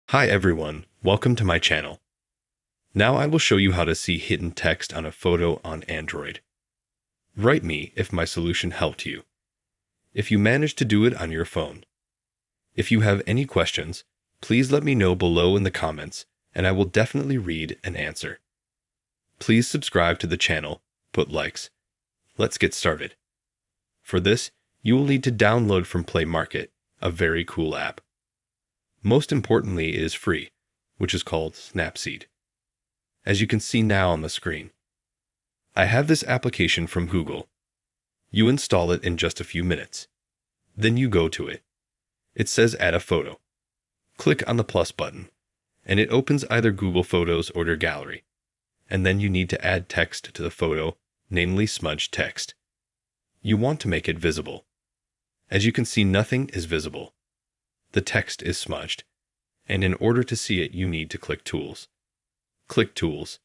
Hi everyone, welcome to my channel. Now I will show you how to see hidden text on a photo on Android. Write me if my solution helped you. If you managed to do it on your phone. If you have any questions, please let me know below in the comments and I will definitely read and answer. Please subscribe to the channel, put likes. Let's get started. For this, you will need to download from Play Market, a very cool app. Most importantly, it is free, which is called Snapseed. As you can see now on the screen. I have this application from Google. You install it in just a few minutes. Then you go to it. It says add a photo. Click on the plus button, and it opens either Google Photos or your gallery. And then you need to add text to the photo, namely smudged text. You want to make it visible. As you can see, nothing is visible. The text is smudged, and in order to see it, you need to click Tools. Click Tools.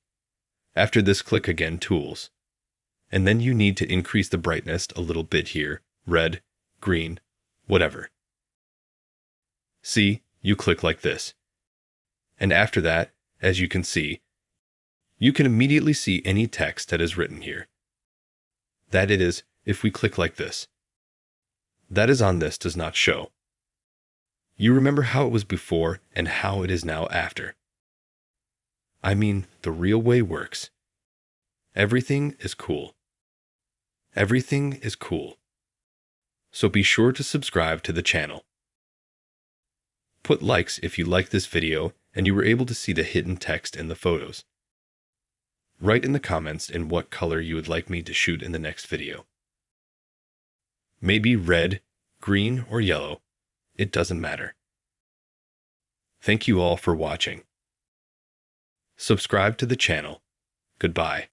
After this, click again Tools. And then you need to increase the brightness a little bit here, red, green, whatever. See, you click like this. And after that, as you can see, you can immediately see any text that is written here. That it is, if we click like this. That is on this does not show. You remember how it was before and how it is now after. I mean, the real way works. Everything is cool. Everything is cool. So be sure to subscribe to the channel. Put likes if you like this video and you were able to see the hidden text in the photos. Write in the comments in what color you would like me to shoot in the next video. Maybe red, green, or yellow. It doesn't matter. Thank you all for watching. Subscribe to the channel. Goodbye.